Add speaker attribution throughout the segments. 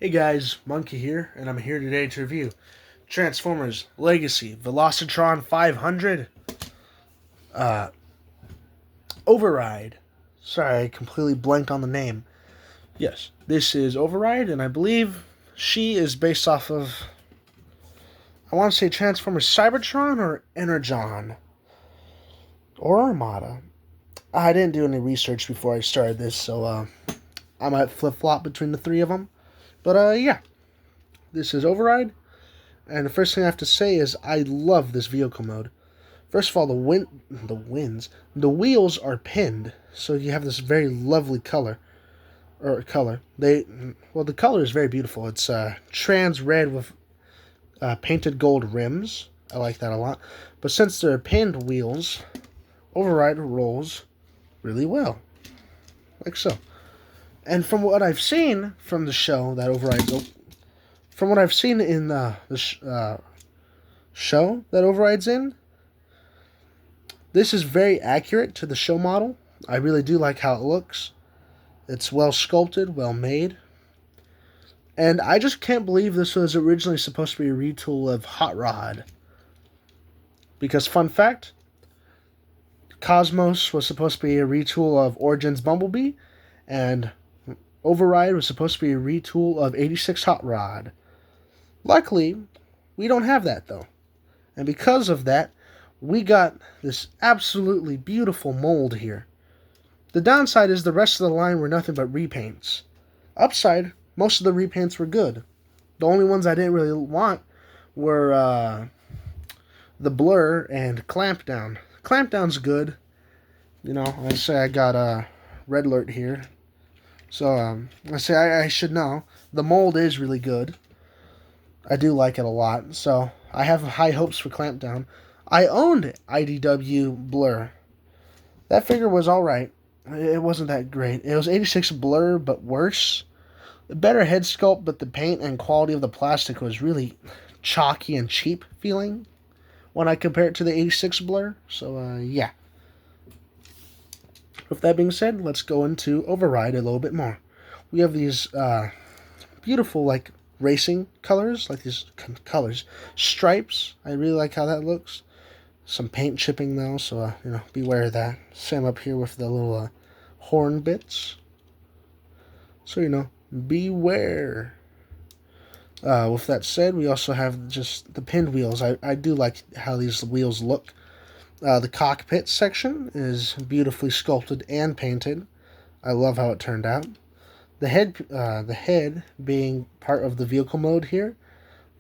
Speaker 1: Hey guys, Monkey here, and I'm here today to review Transformers Legacy Velocitron 500 uh, Overide. Sorry, I completely blanked on the name. Yes, this is Overide, and I believe she is based off of, I want to say Transformers Cybertron or Energon or Armada. I didn't do any research before I started this, so I might flip-flop between the three of them. But yeah, this is Override. And the first thing I have to say is I love this vehicle mode. First of all, the wheels are pinned, so you have this very lovely color. The color is very beautiful. It's trans red with painted gold rims. I like that a lot. But since they're pinned wheels, Override rolls really well, like so. And from what I've seen from the show that from what I've seen in the show that Override's in, this is very accurate to the show model. I really do like how it looks. It's well sculpted, well made. And I just can't believe this was originally supposed to be a retool of Hot Rod. Because, fun fact, Cosmos was supposed to be a retool of Origins Bumblebee, and Override was supposed to be a retool of 86 Hot Rod. Luckily, we don't have that, though. And because of that, we got this absolutely beautiful mold here. The downside is the rest of the line were nothing but repaints. Upside, most of the repaints were good. The only ones I didn't really want were the Blur and Clampdown. Clampdown's good. You know, I say I got a Red Alert here. So, I say I should know. The mold is really good. I do like it a lot. So, I have high hopes for Clampdown. I owned IDW Blur. That figure was alright. It wasn't that great. It was 86 Blur, but worse. A better head sculpt, but the paint and quality of the plastic was really chalky and cheap feeling when I compare it to the 86 Blur. So, yeah. With that being said, let's go into Override a little bit more. We have these beautiful, like, racing colors, like these colors. Stripes, I really like how that looks. Some paint chipping, though, so, beware of that. Same up here with the little horn bits. So, beware. With that said, we also have just the pinned wheels. I do like how these wheels look. The cockpit section is beautifully sculpted and painted. I love how it turned out. The head being part of the vehicle mode here,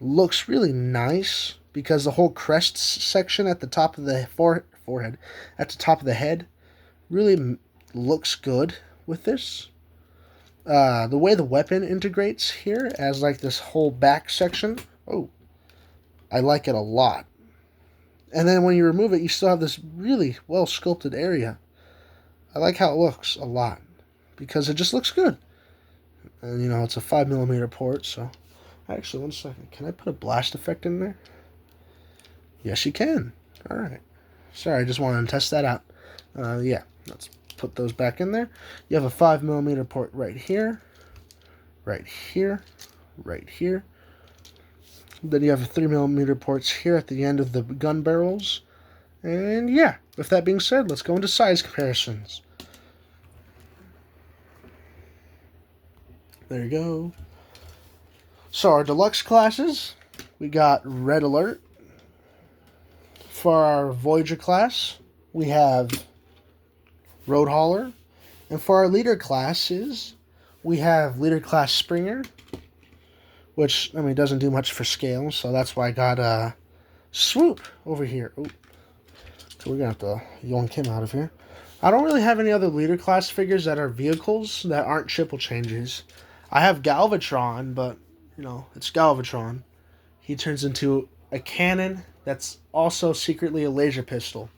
Speaker 1: looks really nice because the whole crest section at the top of the forehead, at the top of the head, really looks good with this. The way the weapon integrates here as like this whole back section, I like it a lot. And then when you remove it, you still have this really well sculpted area. I like how it looks a lot because it just looks good. And it's a 5mm port, so actually, one second. Can I put a blast effect in there? Yes, you can. All right. Sorry, I just wanted to test that out. Yeah, let's put those back in there. You have a 5mm port right here, right here, right here. Then you have 3mm ports here at the end of the gun barrels. And yeah, with that being said, let's go into size comparisons. There you go. So our deluxe classes, we got Red Alert. For our Voyager class, we have Road Hauler. And for our leader classes, we have Leader Class Springer, which, doesn't do much for scale, so that's why I got Swoop over here. Ooh. So we're going to have to yoink him out of here. I don't really have any other leader class figures that are vehicles that aren't triple changes. I have Galvatron, but, it's Galvatron. He turns into a cannon that's also secretly a laser pistol.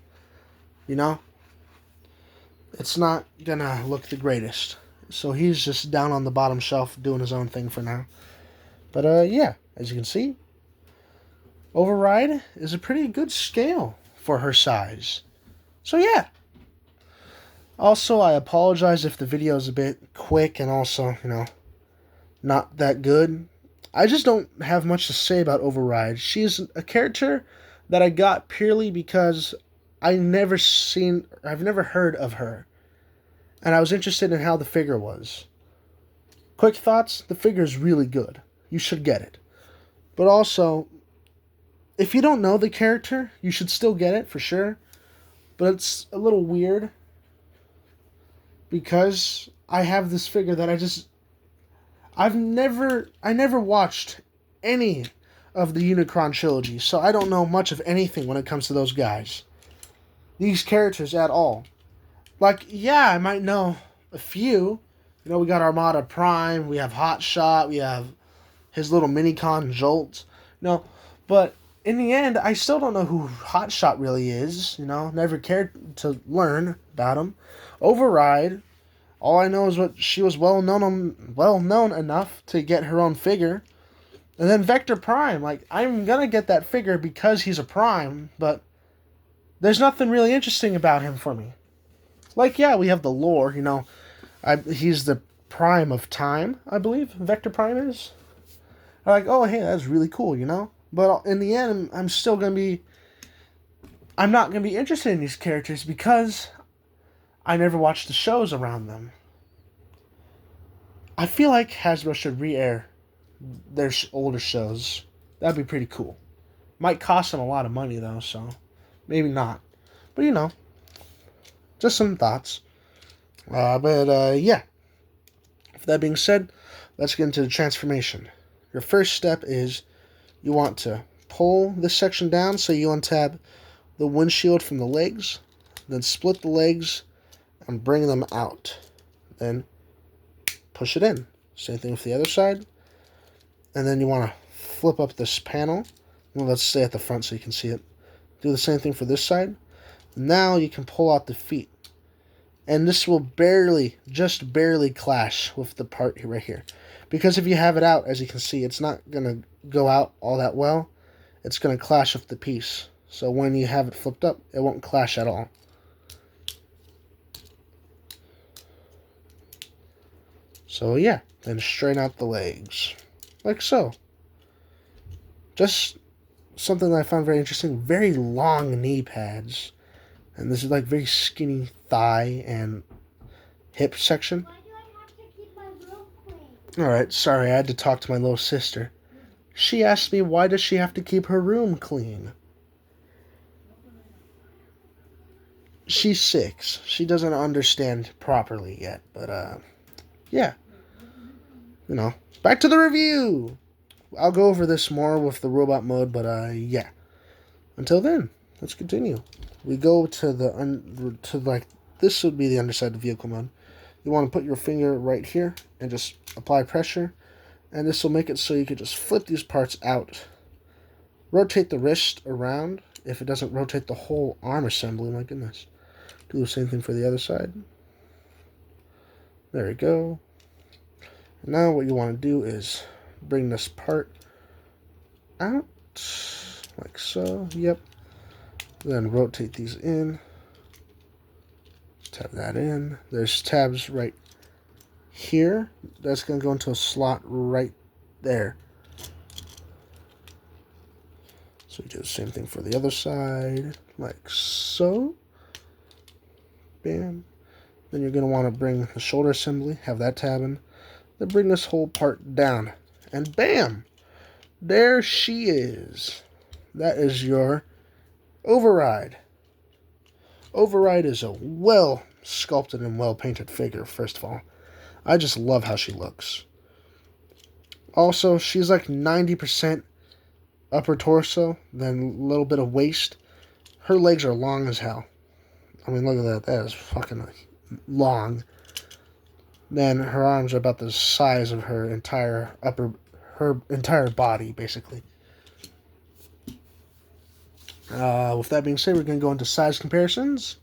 Speaker 1: It's not going to look the greatest. So he's just down on the bottom shelf doing his own thing for now. But, yeah, as you can see, Override is a pretty good scale for her size. So, yeah. Also, I apologize if the video is a bit quick and also, not that good. I just don't have much to say about Override. She's a character that I got purely because I've never heard of her, and I was interested in how the figure was. Quick thoughts: the figure is really good. You should get it. But also, if you don't know the character, you should still get it for sure. But it's a little weird because I have this figure that I never watched any of the Unicron trilogy, so I don't know much of anything when it comes to those guys. These characters at all. Like, yeah, I might know a few. You know, we got Armada Prime, we have Hotshot, we have his little Minicon Jolt. No, but in the end, I still don't know who Hotshot really is. You know, never cared to learn about him. Override, all I know is what she was well known enough to get her own figure. And then Vector Prime, like, I'm gonna get that figure because he's a Prime, but there's nothing really interesting about him for me. Like, yeah, we have the lore, you know. He's the Prime of Time, I believe. Vector Prime is. I'm like, oh, hey, that's really cool, you know. But in the end, I'm not gonna be interested in these characters because I never watched the shows around them. I feel like Hasbro should re-air their older shows. That'd be pretty cool. Might cost them a lot of money though, so maybe not. But you know, just some thoughts. Yeah. With that being said, let's get into the transformation. Your first step is you want to pull this section down so you untab the windshield from the legs, then split the legs and bring them out. Then push it in. Same thing with the other side. And then you want to flip up this panel. Well, let's stay at the front so you can see it. Do the same thing for this side. Now you can pull out the feet. And this will just barely clash with the part right here. Because if you have it out, as you can see, it's not going to go out all that well. It's going to clash with the piece. So when you have it flipped up, it won't clash at all. So yeah, then straighten out the legs. Like so. Just something that I found very interesting. Very long knee pads. And this is like very skinny thigh and hip section.
Speaker 2: Why do I have to keep my room clean?
Speaker 1: Alright, sorry, I had to talk to my little sister. She asked me why does she have to keep her room clean. She's 6. She doesn't understand properly yet, but yeah. You know, back to the review. I'll go over this more with the robot mode, but yeah. Until then, let's continue. We go to this would be the underside of the vehicle mode. You want to put your finger right here and just apply pressure, and this will make it so you can just flip these parts out. Rotate the wrist around if it doesn't rotate the whole arm assembly. My goodness. Do the same thing for the other side. There we go. Now what you want to do is bring this part out like so. Yep. Then rotate these in. Tab that in. There's tabs right here. That's going to go into a slot right there. So we do the same thing for the other side, like so. Bam. Then you're going to want to bring the shoulder assembly, have that tab in. Then bring this whole part down. And bam! There she is. That is your Overide. Overide is a well sculpted and well painted figure, first of all. I just love how she looks. Also, she's like 90% upper torso, then a little bit of waist. Her legs are long as hell. I mean, look at that. That is fucking long. Then her arms are about the size of her entire body, basically. With that being said, we're going to go into size comparisons.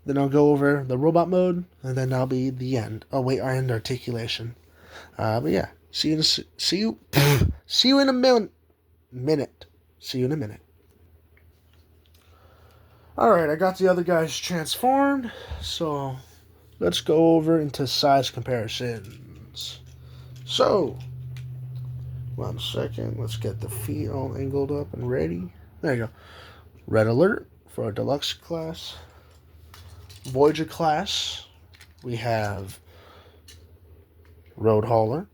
Speaker 1: Then I'll go over the robot mode, and then that'll be the end. Oh wait, our end articulation. But yeah, see you in a minute. See you in a minute. Alright, I got the other guys transformed, so let's go over into size comparisons. So, 1 second. Let's get the feet all angled up and ready. There you go. Red alert for our deluxe class. Voyager class. We have Road Hauler.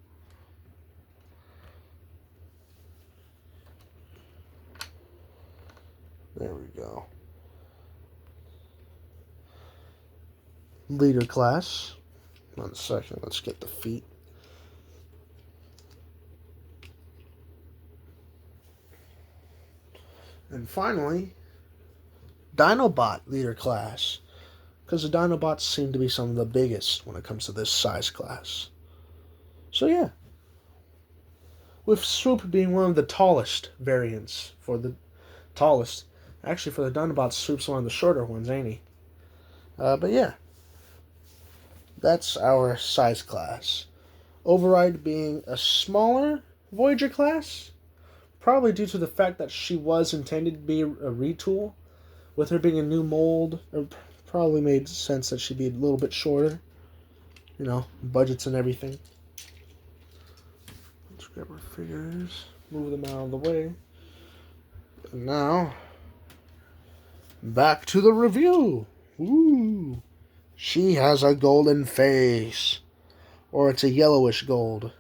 Speaker 1: There we go. Leader class. 1 second. Let's get the feet. And finally, Dinobot leader class. Because the Dinobots seem to be some of the biggest when it comes to this size class. So yeah. With Swoop being one of the tallest variants for the tallest. Actually, for the Dinobots, Swoop's one of the shorter ones, ain't he? But yeah. That's our size class. Overide being a smaller Voyager class. Probably due to the fact that she was intended to be a retool. With her being a new mold, it probably made sense that she'd be a little bit shorter. You know, budgets and everything. Let's grab our figures, move them out of the way. And now, back to the review. Ooh. She has a golden face. Or it's a yellowish gold.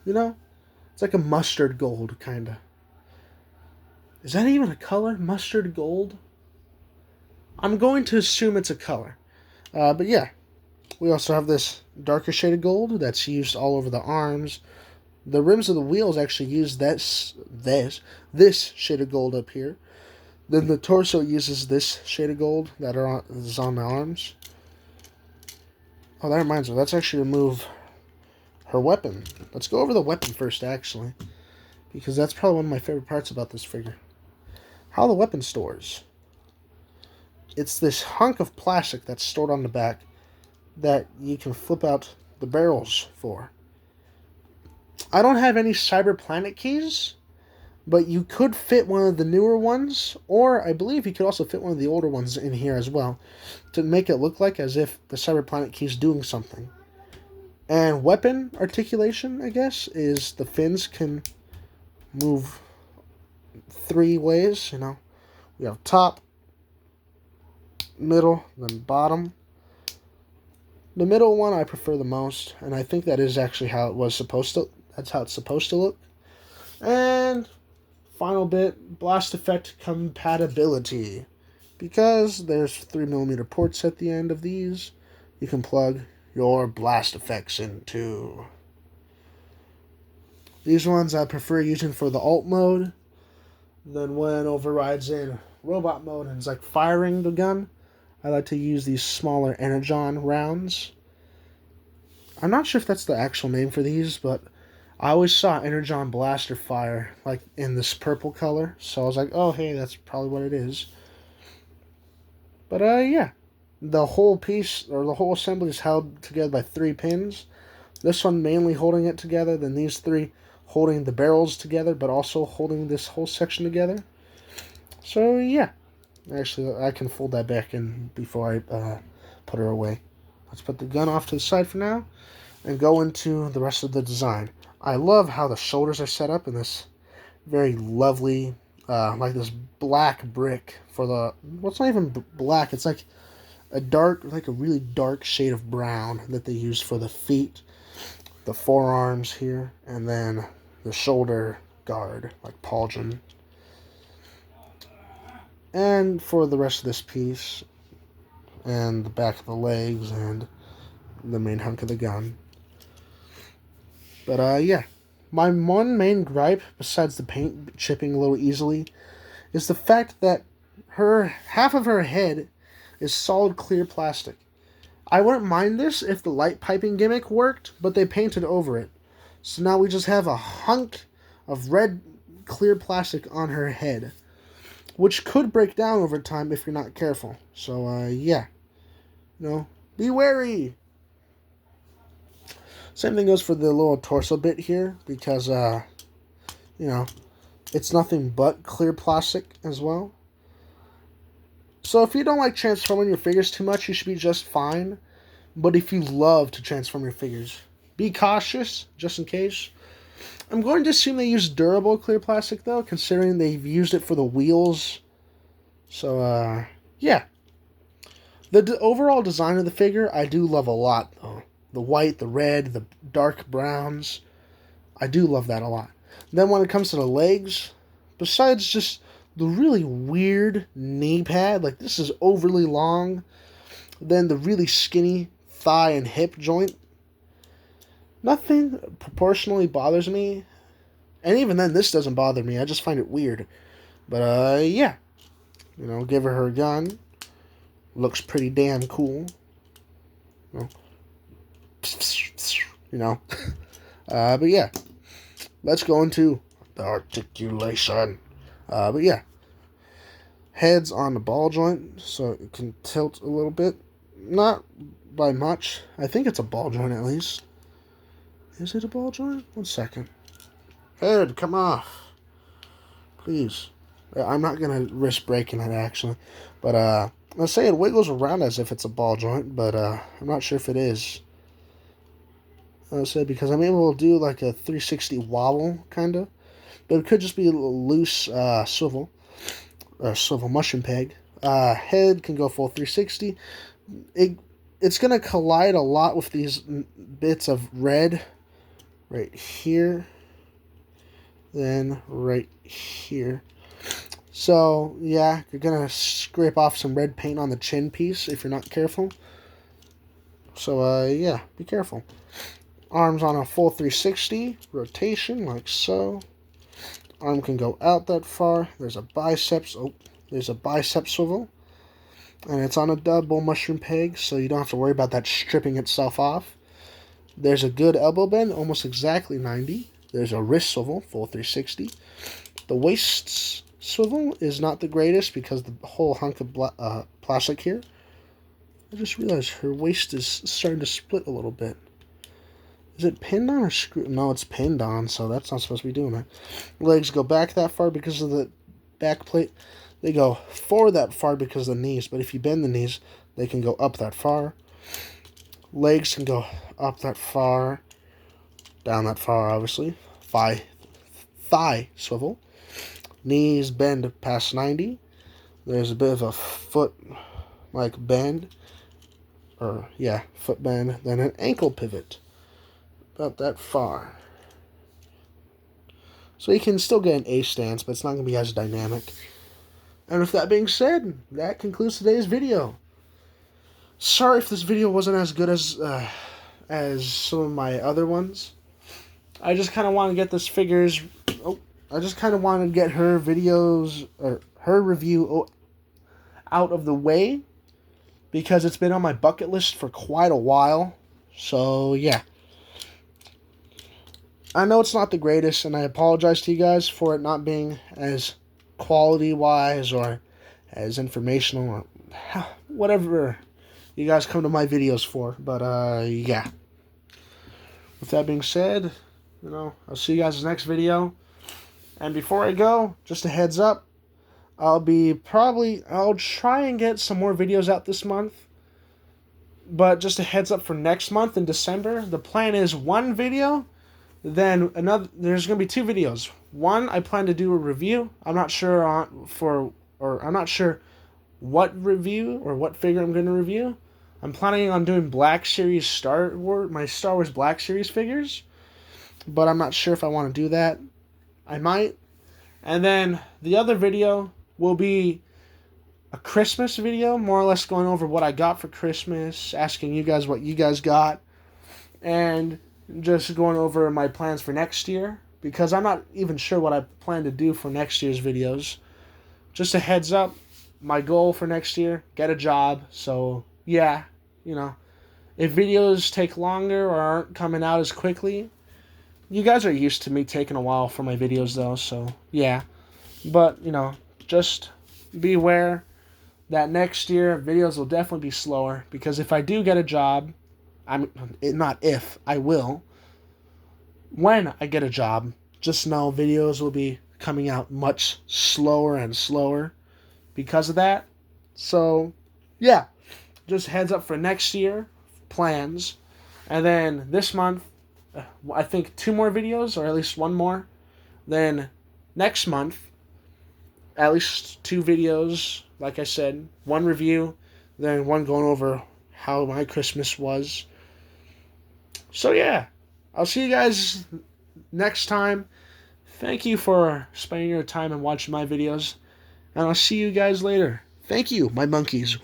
Speaker 1: You know? It's like a mustard gold, kinda. Is that even a color? Mustard gold? I'm going to assume it's a color. But yeah. We also have this darker shaded gold that's used all over the arms. The rims of the wheels actually use this shade of gold up here. Then the torso uses this shade of gold that is on the arms. Oh, that reminds me. Let's actually remove her weapon. Let's go over the weapon first, actually. Because that's probably one of my favorite parts about this figure. How the weapon stores. It's this hunk of plastic that's stored on the back that you can flip out the barrels for. I don't have any Cyber Planet keys, but you could fit one of the newer ones, or I believe you could also fit one of the older ones in here as well, to make it look like as if the Cyber Planet key is doing something. And weapon articulation, I guess, is the fins can move 3 ways, you know. We have top, middle, then bottom. The middle one I prefer the most, and I think that is actually how it was supposed to. That's how it's supposed to look. And final bit, blast effect compatibility. Because there's 3mm ports at the end of these, you can plug your blast effects into. These ones I prefer using for the alt mode. Then when Override's in robot mode and it's like firing the gun, I like to use these smaller energon rounds. I'm not sure if that's the actual name for these, but I always saw energon blaster fire like in this purple color, so I was like, oh hey, that's probably what it is. But yeah, the whole piece or the whole assembly is held together by 3 pins. This one mainly holding it together, then these 3 holding the barrels together, but also holding this whole section together. So yeah, actually I can fold that back in before I put her away. Let's put the gun off to the side for now and go into the rest of the design. I love how the shoulders are set up in this very lovely, like this black brick for the, well, it's not even black, it's like a dark, like a really dark shade of brown that they use for the feet, the forearms here, and then the shoulder guard, like pauldron. And for the rest of this piece, and the back of the legs, and the main hunk of the gun. But yeah, my one main gripe, besides the paint chipping a little easily, is the fact that half of her head is solid clear plastic. I wouldn't mind this if the light piping gimmick worked, but they painted over it. So now we just have a hunk of red clear plastic on her head, which could break down over time if you're not careful. So yeah, be wary. Same thing goes for the little torso bit here, because it's nothing but clear plastic as well. So if you don't like transforming your figures too much, you should be just fine. But if you love to transform your figures, be cautious, just in case. I'm going to assume they use durable clear plastic, though, considering they've used it for the wheels. So, yeah. The overall design of the figure, I do love a lot, though. The white, the red, the dark browns. I do love that a lot. Then when it comes to the legs, besides just the really weird knee pad, like this is overly long, then the really skinny thigh and hip joint, nothing proportionally bothers me. And even then, this doesn't bother me. I just find it weird. But, yeah. Give her her gun. Looks pretty damn cool. You know. But yeah. Let's go into the articulation. But yeah. Head's on the ball joint, so it can tilt a little bit. Not by much. I think it's a ball joint at least. Is it a ball joint? 1 second. Head, come off. Please. I'm not going to risk breaking it, actually. But, let's say it wiggles around as if it's a ball joint, but I'm not sure if it is. I said because I'm able to do like a 360 wobble, kind of. But it could just be a little loose swivel mushroom peg. Head can go full 360. It's going to collide a lot with these bits of red right here. Then right here. So, yeah, you're going to scrape off some red paint on the chin piece if you're not careful. So, yeah, be careful. Arms on a full 360 rotation, like so. Arm can go out that far. There's a biceps. Oh, there's a bicep swivel. And it's on a double mushroom peg, so you don't have to worry about that stripping itself off. There's a good elbow bend, almost exactly 90. There's a wrist swivel, full 360. The waist swivel is not the greatest because the whole hunk of plastic here. I just realized her waist is starting to split a little bit. Is it pinned on or screwed? No, it's pinned on, so that's not supposed to be doing that. Legs go back that far because of the back plate. They go forward that far because of the knees, but if you bend the knees, they can go up that far. Legs can go up that far, down that far, obviously. Thigh swivel. Knees bend past 90. There's a bit of a foot bend. Foot bend. Then an ankle pivot. About that far. So you can still get an A stance, but it's not going to be as dynamic. And with that being said, that concludes today's video. Sorry if this video wasn't as good as some of my other ones. I just kind of want to get this figures. I just kind of want to get her videos or her review out of the way because it's been on my bucket list for quite a while. So yeah. I know it's not the greatest, and I apologize to you guys for it not being as quality-wise or as informational or whatever you guys come to my videos for. But, yeah. With that being said, I'll see you guys in the next video. And before I go, just a heads up, I'll try and get some more videos out this month. But just a heads up for next month in December, the plan is one video. Then there's going to be 2 videos. One, I plan to do a review. I'm not sure I'm not sure what review or what figure I'm going to review. I'm planning on doing Black Series my Star Wars Black Series figures. But I'm not sure if I want to do that. I might. And then the other video will be a Christmas video, more or less going over what I got for Christmas, asking you guys what you guys got, and just going over my plans for next year, because I'm not even sure what I plan to do for next year's videos. Just a heads up, my goal for next year, get a job. So, yeah, if videos take longer or aren't coming out as quickly, you guys are used to me taking a while for my videos, though, so, yeah. But, just be aware that next year videos will definitely be slower, because if I do get a job, I will. When I get a job, just know videos will be coming out much slower and slower because of that. So, yeah, just heads up for next year, plans. And then this month, I think 2 more videos, or at least 1 more. Then next month, at least 2 videos. Like I said, 1 review, then 1 going over how my Christmas was. So yeah, I'll see you guys next time. Thank you for spending your time and watching my videos. And I'll see you guys later. Thank you, my monkeys.